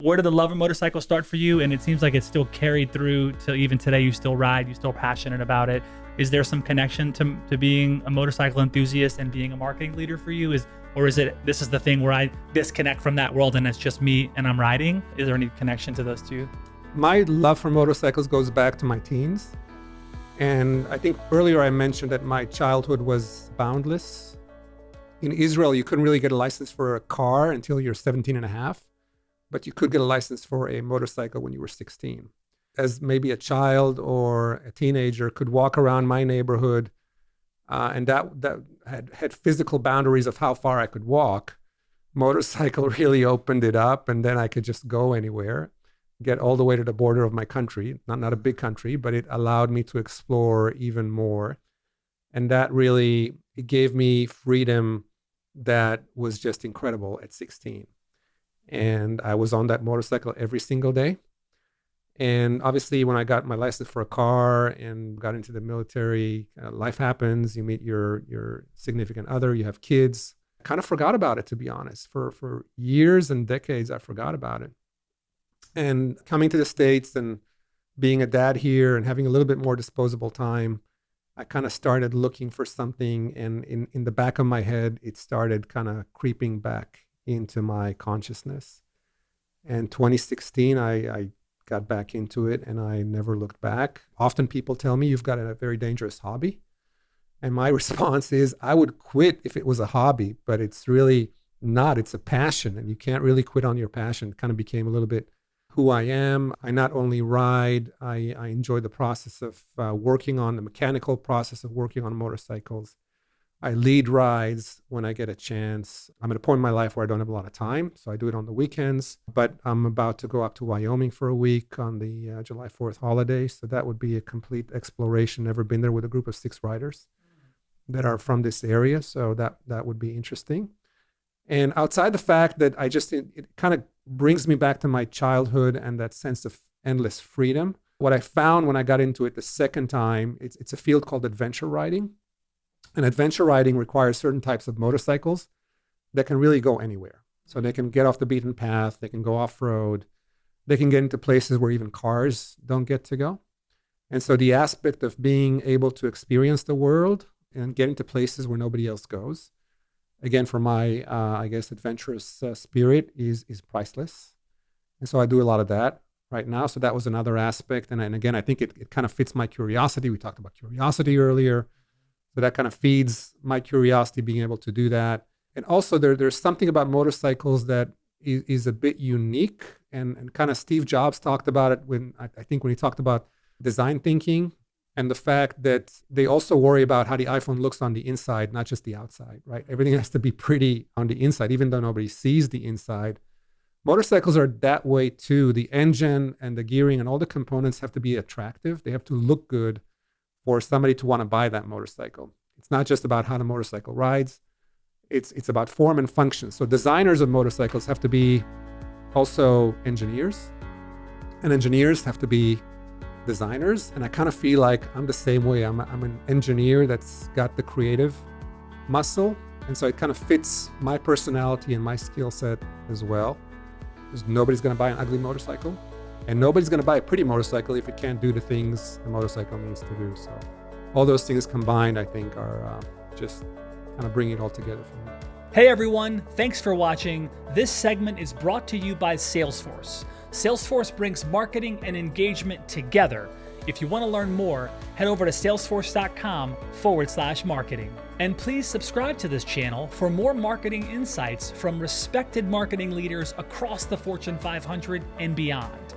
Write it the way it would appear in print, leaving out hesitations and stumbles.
Where did the love of motorcycles start for you? And it seems like it's still carried through to even today. You still ride, you're still passionate about it. Is there some connection to being a motorcycle enthusiast and being a marketing leader for you? Or is it, this is the thing where I disconnect from that world and it's just me and I'm riding? Is there any connection to those two? My love for motorcycles goes back to my teens. And I think earlier I mentioned that my childhood was boundless. In Israel, you couldn't really get a license for a car until you're 17 and a half. But you could get a license for a motorcycle when you were 16. As maybe a child or a teenager could walk around my neighborhood, and that had physical boundaries of how far I could walk. Motorcycle really opened it up, and then I could just go anywhere, get all the way to the border of my country. Not a big country, but it allowed me to explore even more. And that really, it gave me freedom that was just incredible at 16. And I was on that motorcycle every single day. And obviously, when I got my license for a car and got into the military, life happens. You meet your significant other, you have kids. I kind of forgot about it, to be honest. For years and decades, I forgot about it. And coming to the States and being a dad here and having a little bit more disposable time, I kind of started looking for something. And in the back of my head, it started kind of creeping back into my consciousness. And 2016, I got back into it and I never looked back. Often people tell me, you've got a very dangerous hobby. And my response is, I would quit if it was a hobby, but it's really not. It's a passion, and you can't really quit on your passion. It kind of became a little bit who I am. I not only ride, I enjoy the process of working on the mechanical process of working on motorcycles. I lead rides when I get a chance. I'm at a point in my life where I don't have a lot of time, so I do it on the weekends. But I'm about to go up to Wyoming for a week on the July 4th holiday, so that would be a complete exploration. Never been there with a group of 6 riders that are from this area, so that would be interesting. And outside the fact that it kind of brings me back to my childhood and that sense of endless freedom, what I found when I got into it the second time, it's a field called adventure riding. And adventure riding requires certain types of motorcycles that can really go anywhere. So they can get off the beaten path, they can go off-road, they can get into places where even cars don't get to go. And so the aspect of being able to experience the world and get into places where nobody else goes, again, for my, adventurous spirit is priceless. And so I do a lot of that right now. So that was another aspect. And again, I think it kind of fits my curiosity. We talked about curiosity earlier. So that kind of feeds my curiosity, being able to do that. And also there's something about motorcycles that is a bit unique. And kind of Steve Jobs talked about it when he talked about design thinking and the fact that they also worry about how the iPhone looks on the inside, not just the outside, right? Everything has to be pretty on the inside, even though nobody sees the inside. Motorcycles are that way too. The engine and the gearing and all the components have to be attractive. They have to look good for somebody to want to buy that motorcycle. It's not just about how the motorcycle rides. It's about form and function. So designers of motorcycles have to be also engineers, and engineers have to be designers. And I kind of feel like I'm the same way. I'm an engineer that's got the creative muscle. And so it kind of fits my personality and my skill set as well. Because nobody's going to buy an ugly motorcycle. And nobody's going to buy a pretty motorcycle if it can't do the things a motorcycle needs to do. So all those things combined, I think, are just kind of bringing it all together for me. Hey everyone, thanks for watching. This segment is brought to you by Salesforce. Salesforce brings marketing and engagement together. If you want to learn more, head over to salesforce.com/marketing. And please subscribe to this channel for more marketing insights from respected marketing leaders across the Fortune 500 and beyond.